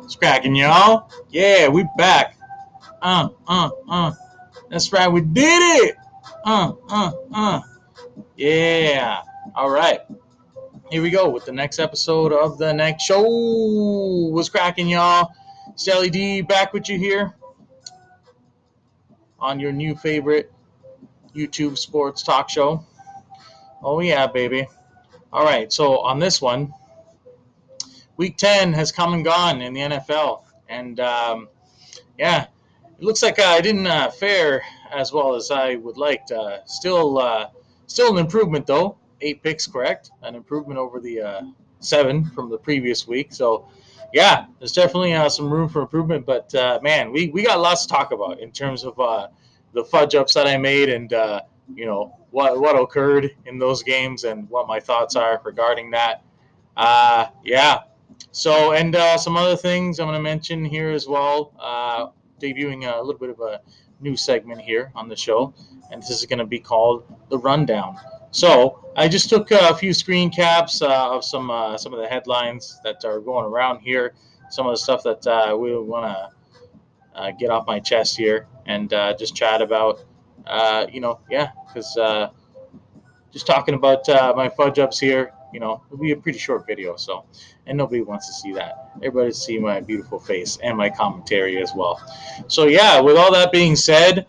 It's cracking, y'all. Yeah, we back. That's right, we did it. Yeah. All right. Here we go with the next episode of the next show. What's cracking, y'all? Sally D back with you here on your new favorite YouTube sports talk show. Oh yeah, baby. All right. So on this one, Week 10 has come and gone in the NFL, and yeah, it looks like I didn't fare as well as I would like. Still an improvement though. 8 picks, correct? An improvement over the 7 from the previous week. So, yeah, there's definitely some room for improvement. But man, we got lots to talk about in terms of the fudge ups that I made, and what occurred in those games, and what my thoughts are regarding that. Yeah. So, and some other things I'm going to mention here as well. Debuting a little bit of a new segment here on the show, and this is going to be called the Rundown. So, I just took a few screen caps of some of the headlines that are going around here, some of the stuff that we want to get off my chest here, and just chat about. Yeah, because just talking about my fudge ups here. It'll be a pretty short video, so, and nobody wants to see that. Everybody see my beautiful face and my commentary as well. So yeah, with all that being said,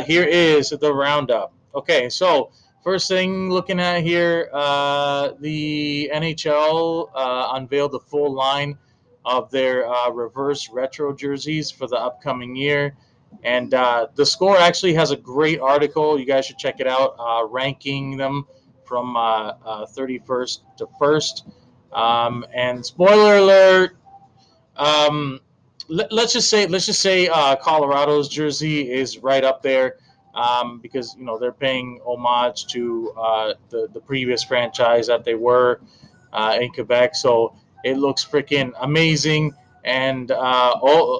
here is the roundup. Okay, so first thing looking at here, the NHL unveiled the full line of their reverse retro jerseys for the upcoming year. And the score actually has a great article. You guys should check it out, ranking them from 31st to 1st. And spoiler alert, um, let's just say Colorado's jersey is right up there, because they're paying homage to the previous franchise that they were in Quebec. So it looks freaking amazing. And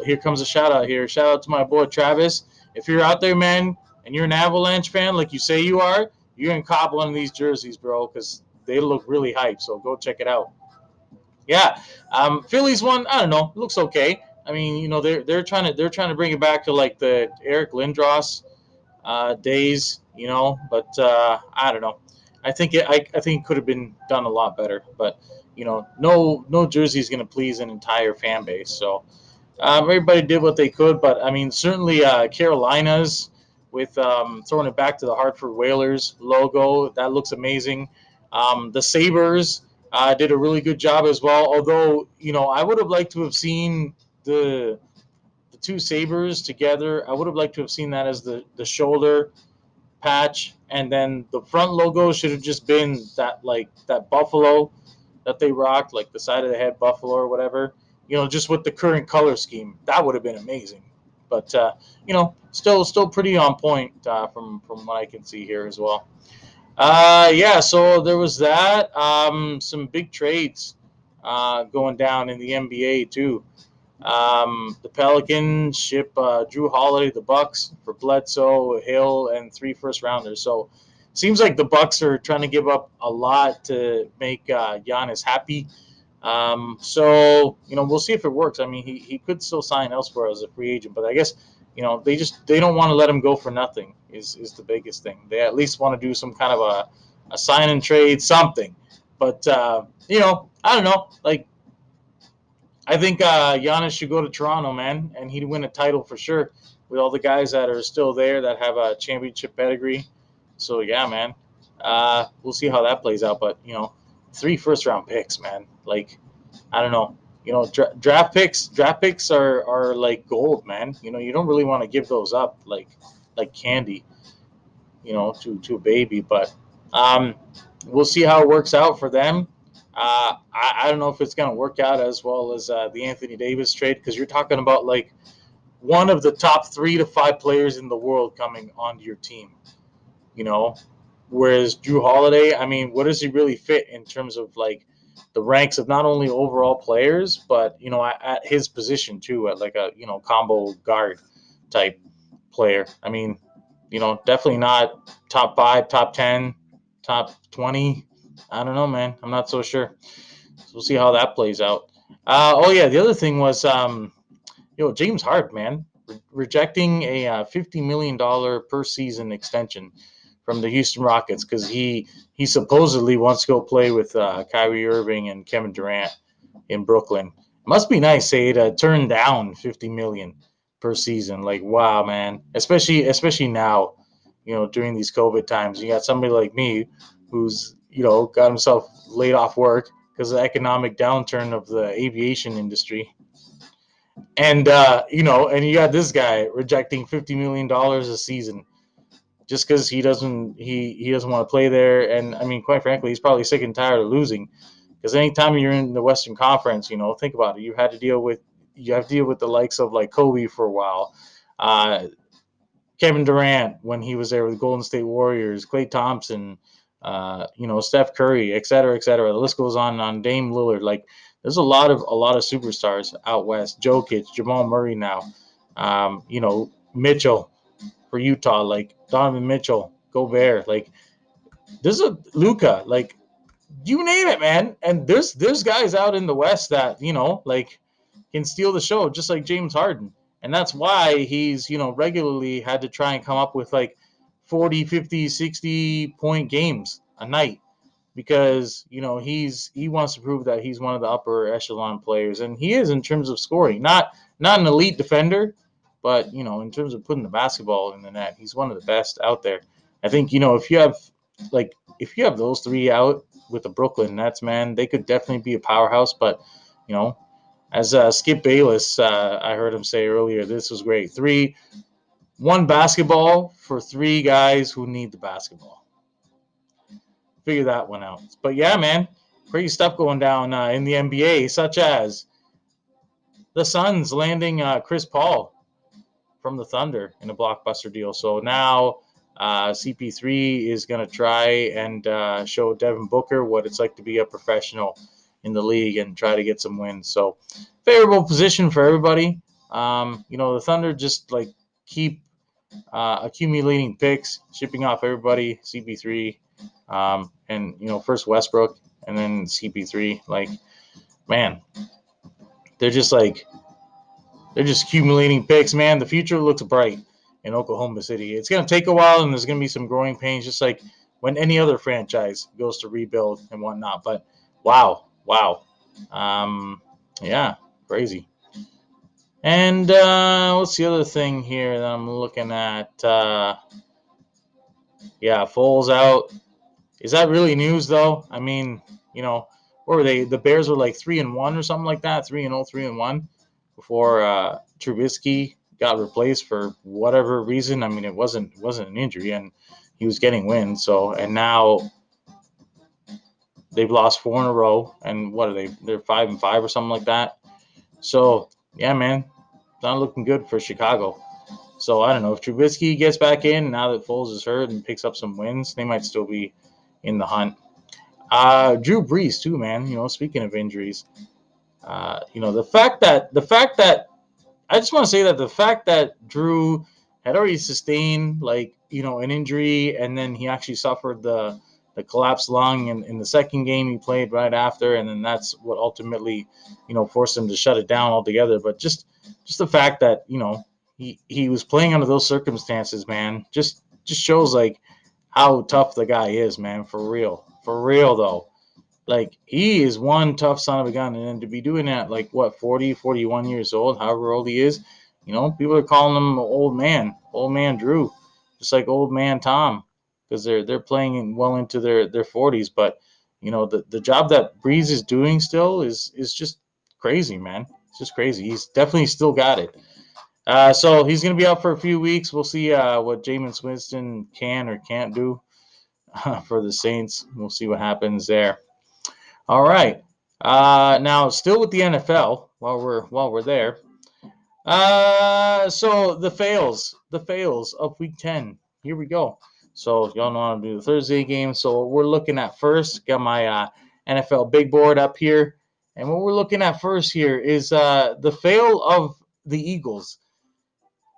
here comes a shout out here. Shout out to my boy Travis. If you're out there, man, and you're an Avalanche fan like you say you are, you're gonna cop one of these jerseys, bro, because they look really hype. So go check it out. Yeah, Phillies one. I don't know. It looks okay. I mean, they're trying to bring it back to like the Eric Lindros days, But I don't know. I think it could have been done a lot better. But no jersey is going to please an entire fan base. So everybody did what they could. But I mean, certainly Carolinas with throwing it back to the Hartford Whalers logo, that looks amazing. The Sabers did a really good job as well. Although I would have liked to have seen the two sabers together. I would have liked to have seen that as the shoulder patch, and then the front logo should have just been that buffalo that they rocked, like the side of the head buffalo or whatever. Just with the current color scheme, that would have been amazing. But still pretty on point from what I can see here as well. Yeah, so there was that. Some big trades going down in the NBA too. The Pelicans ship Drew Holiday to the Bucks for Bledsoe, Hill, and 3 first rounders. So seems like the Bucks are trying to give up a lot to make Giannis happy. So we'll see if it works. I mean, he could still sign elsewhere as a free agent, but I guess they don't want to let him go for nothing. Is the biggest thing. They at least want to do some kind of a sign and trade, something. But I don't know. Like, I think Giannis should go to Toronto, man, and he'd win a title for sure with all the guys that are still there that have a championship pedigree. So yeah, man, we'll see how that plays out. But 3 first round picks, man. Like, I don't know. Draft picks are like gold, man. You don't really want to give those up like candy, to a baby. But um, we'll see how it works out for them. I don't know if it's going to work out as well as the Anthony Davis trade, because you're talking about like one of the top 3 to 5 players in the world coming onto your team. You know, Whereas Drew Holiday, I mean, what does he really fit in terms of like the ranks of not only overall players, but at his position too, at like a combo guard type player. I mean, definitely not top 5, top 10. top 20. I don't know, man. I'm not so sure. So we'll see how that plays out. Oh yeah, the other thing was James Harden, man, rejecting a $50 million per season extension from the Houston Rockets because he supposedly wants to go play with Kyrie Irving and Kevin Durant in Brooklyn. Must be nice, say, to turn down 50 million per season. Like, wow, man. Especially now, during these COVID times, you got somebody like me who's got himself laid off work because of the economic downturn of the aviation industry, and you got this guy rejecting $50 million a season just because he doesn't want to play there. And I mean, quite frankly, he's probably sick and tired of losing. Because anytime you're in the Western Conference, think about it. You have to deal with the likes of like Kobe for a while, uh, Kevin Durant when he was there with the Golden State Warriors, Klay Thompson, Steph Curry, et cetera, et cetera. The list goes on. Dame Lillard, like there's a lot of superstars out west. Jokic, Jamal Murray now, Mitchell for Utah, like Donovan Mitchell, Gobert, like there's a Luca, like you name it, man. And there's guys out in the West that like can steal the show, just like James Harden. And that's why he's regularly had to try and come up with like 40, 50, 60 point games a night because he wants to prove that he's one of the upper echelon players, and he is in terms of scoring. Not an elite defender, but in terms of putting the basketball in the net, he's one of the best out there. I think if you have those three out with the Brooklyn Nets, man, they could definitely be a powerhouse. But you know, as Skip Bayless, I heard him say earlier, this was great. One basketball for three guys who need the basketball. Figure that one out. But yeah, man, crazy stuff going down in the NBA, such as the Suns landing Chris Paul from the Thunder in a blockbuster deal. So now CP3 is going to try and show Devin Booker what it's like to be a professional in the league and try to get some wins. So favorable position for everybody. The Thunder just like keep accumulating picks, shipping off everybody. CP3, and first Westbrook and then CP3. Like, man, they're just like they're just accumulating picks, man. The future looks bright in Oklahoma City. It's going to take a while, and there's going to be some growing pains, just like when any other franchise goes to rebuild and whatnot. But wow, yeah, crazy. And what's the other thing here that I'm looking at? Yeah, Foles out. Is that really news though? I mean, what were they? The Bears were like 3-1 or something like that, 3-0, 3-1 before Trubisky got replaced for whatever reason. I mean, it wasn't an injury, and he was getting wins. So, and now they've lost four in a row, and what are they? They're 5-5 or something like that. So, yeah, man, not looking good for Chicago. So I don't know if Trubisky gets back in now that Foles is hurt and picks up some wins, they might still be in the hunt. Drew Brees too, man. Speaking of injuries, the fact that I just want to say that the fact that Drew had already sustained an injury, and then he actually suffered the collapsed lung in the second game he played right after, and then that's what ultimately forced him to shut it down altogether. But just the fact that he was playing under those circumstances, man, just shows like how tough the guy is, man. For real though. Like, he is one tough son of a gun, and then to be doing that, like, what, 40, 41 years old, however old he is, people are calling him old man Drew, just like old man Tom, because they're playing well into their 40s. But the job that Breeze is doing still is just crazy, man. It's just crazy. He's definitely still got it. So he's going to be out for a few weeks. We'll see what Jameis Winston can or can't do for the Saints. We'll see what happens there. All right. Now, still with the NFL, while we're there. So the fails of Week 10. Here we go. So y'all know how to do the Thursday game. So we're looking at first. Got my NFL big board up here, and what we're looking at first here is the fail of the Eagles,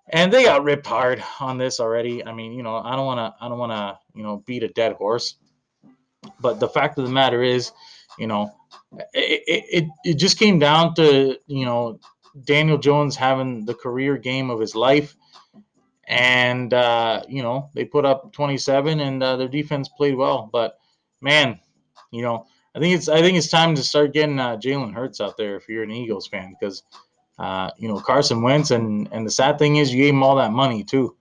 and they got ripped hard on this already. I mean, I don't want to beat a dead horse, But the fact of the matter is, you know, it just came down to, Daniel Jones having the career game of his life. And, they put up 27 and their defense played well. But, man, you know, I think it's time to start getting Jalen Hurts out there if you're an Eagles fan, because Carson Wentz, and the sad thing is you gave him all that money too.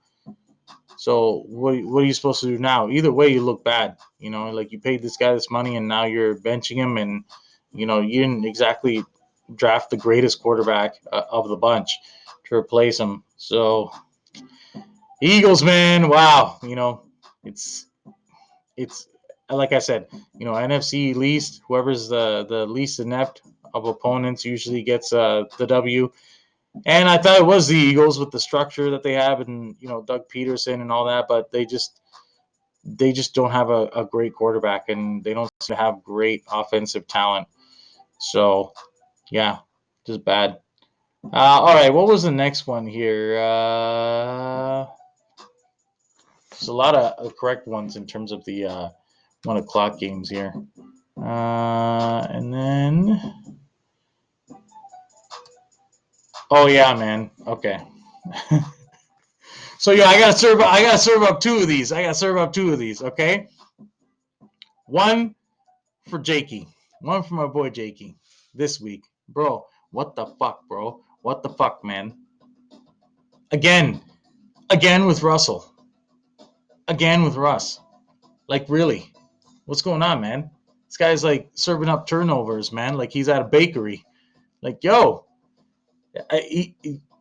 So what are you supposed to do now? Either way, you look bad. Like you paid this guy this money, and now you're benching him, and you didn't exactly draft the greatest quarterback of the bunch to replace him. So Eagles, man, wow. It's it's like I said, NFC least, whoever's the least inept of opponents usually gets the W. And I thought it was the Eagles with the structure that they have, and Doug Peterson and all that, but they just don't have a great quarterback, and they don't seem to have great offensive talent. So yeah, just bad. All right, what was the next one here? There's a lot of correct ones in terms of the 1 o'clock games here. And then, oh yeah, man. Okay. So yeah, I gotta serve up two of these. Okay. One for Jakey. One for my boy Jakey this week. Bro, what the fuck, bro? What the fuck, man? Again. Again with Russell. Again with Russ. Like, really? What's going on, man? This guy's like serving up turnovers, man. Like he's at a bakery. Like, yo,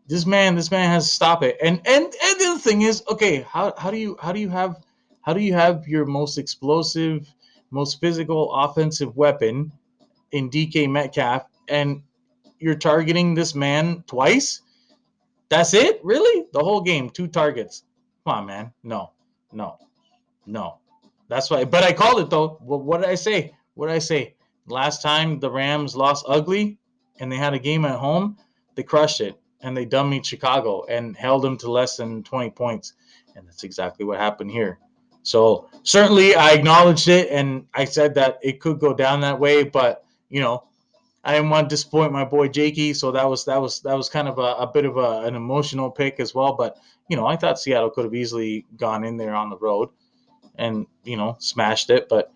this man has to stop it. And the other thing is, okay, how do you have your most explosive, most physical offensive weapon in DK Metcalf, and you're targeting this man twice? That's it? Really? The whole game, 2 targets. Come on, man. No, no, no. That's why. But I called it though. What did I say? What did I say? Last time the Rams lost ugly, and they had a game at home, they crushed it, and they dummied Chicago and held them to less than 20 points, and that's exactly what happened here. So certainly I acknowledged it, and I said that it could go down that way, but I didn't want to disappoint my boy Jakey, so that was kind of a bit of an emotional pick as well. But I thought Seattle could have easily gone in there on the road and smashed it. But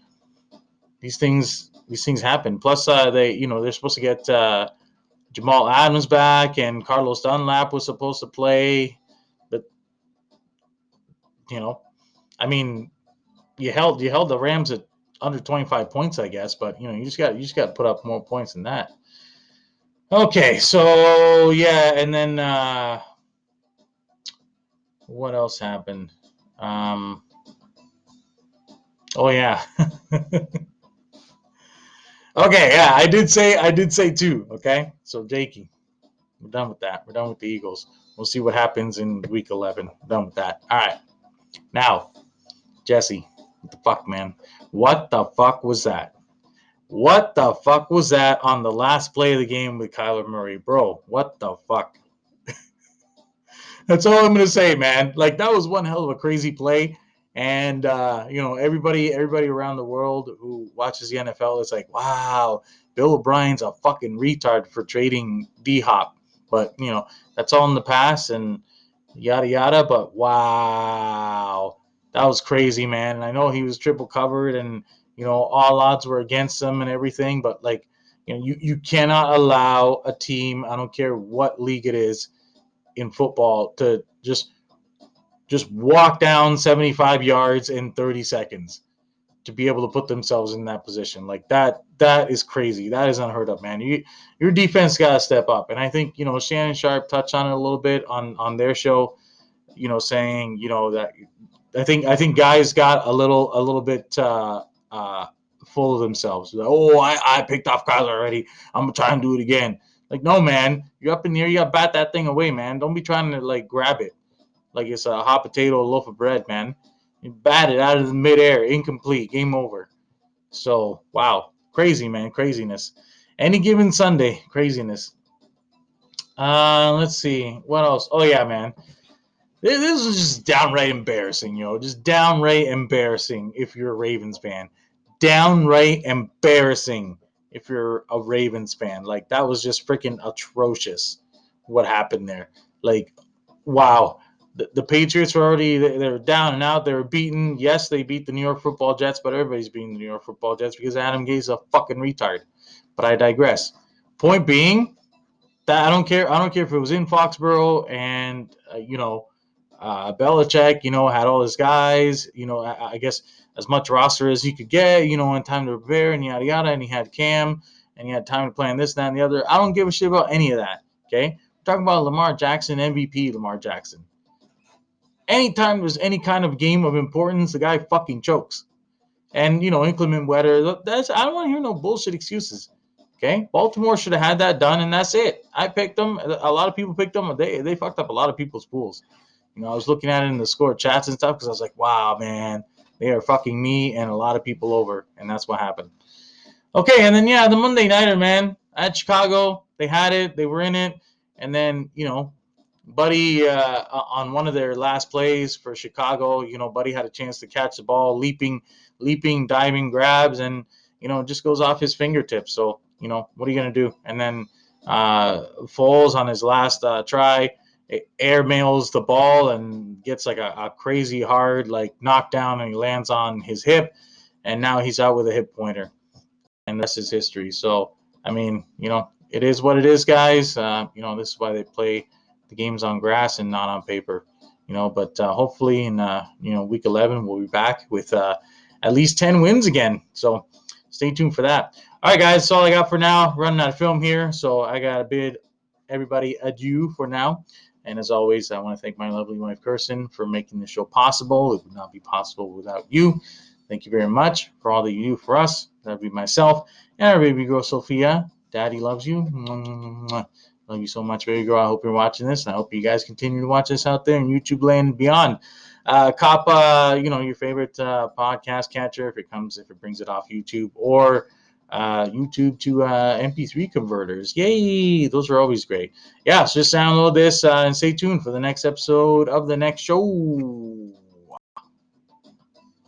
these things happen. Plus, they're supposed to get Jamal Adams back, and Carlos Dunlap was supposed to play. But you know, I mean, you held the Rams at under 25 points, I guess. But you just got to put up more points than that. Okay, so yeah, and then what else happened? Um, oh yeah. Okay, yeah, I did say two. Okay, so Jakey, we're done with that. We're done with the Eagles. We'll see what happens in week 11. We're done with that. All right, now Jesse, what the fuck, man? What the fuck was that? What the fuck was that on the last play of the game with Kyler Murray, bro? What the fuck? That's all I'm gonna say, man. Like that was one hell of a crazy play, and everybody around the world who watches the NFL is like, wow, Bill O'Brien's a fucking retard for trading D Hop, but that's all in the past and yada yada. But wow, that was crazy, man. And I know he was triple covered, and all odds were against him and everything, but like. You cannot allow a team, I don't care what league it is, in football to just walk down 75 yards in 30 seconds to be able to put themselves in that position. Like that is crazy. That is unheard of, man. Your defense got to step up. And I think, Shannon Sharp touched on it a little bit on their show, saying, that I think guys got a little bit full of themselves. Like, oh, I picked off Kyler already. I'm gonna try and do it again. Like, no, man, you're up in the air. You got to bat that thing away, man. Don't be trying to like grab it like it's a hot potato, a loaf of bread, man. You bat it out of the midair, incomplete, game over. So wow, crazy, man, craziness. Any given Sunday, craziness. Let's see what else. Oh yeah, man. This is just downright embarrassing, just downright embarrassing if you're a Ravens fan. downright embarrassing if you're a Ravens fan. Like, that was just freaking atrocious what happened there. Like, wow. The Patriots were already, they're down and out. They were beaten. Yes, they beat the New York Football Jets, but everybody's beating the New York Football Jets because Adam Gase's a fucking retard. But I digress. Point being, that I don't care. I don't care if it was in Foxborough and Belichick, had all his guys. I guess as much roster as he could get. In time to prepare and yada yada. And he had Cam and he had time to plan this, that, and the other. I don't give a shit about any of that. Okay, we're talking about Lamar Jackson, MVP Lamar Jackson. Anytime there's any kind of game of importance, the guy fucking chokes. And inclement weather. I don't want to hear no bullshit excuses. Okay, Baltimore should have had that done, and that's it. I picked them. A lot of people picked them. They fucked up a lot of people's pools. I was looking at it in the score chats and stuff because I was like, wow, man, they are fucking me and a lot of people over, and that's what happened. Okay, and then the Monday nighter, man, at Chicago, they had it, they were in it, and then Buddy on one of their last plays for Chicago, Buddy had a chance to catch the ball, leaping, diving grabs, and just goes off his fingertips. So what are you gonna do? And then Foles on his last try, airmails the ball and gets like a crazy hard knockdown, and he lands on his hip, and now he's out with a hip pointer, and the rest is history. So I mean, it is what it is, guys. This is why they play the games on grass and not on paper. But hopefully in week 11 we'll be back with at least 10 wins again. So stay tuned for that. All right, guys, that's all I got for now. Running out of film here, so I got to bid everybody adieu for now. And as always, I want to thank my lovely wife, Kirsten, for making the show possible. It would not be possible without you. Thank you very much for all that you do for us. That would be myself and our baby girl, Sophia. Daddy loves you. Love you so much, baby girl. I hope you're watching this, and I hope you guys continue to watch us out there in YouTube land and beyond. Cop, your favorite podcast catcher if it brings it off YouTube, or YouTube to MP3 converters. Yay! Those are always great. Yeah, so just download this and stay tuned for the next episode of the next show.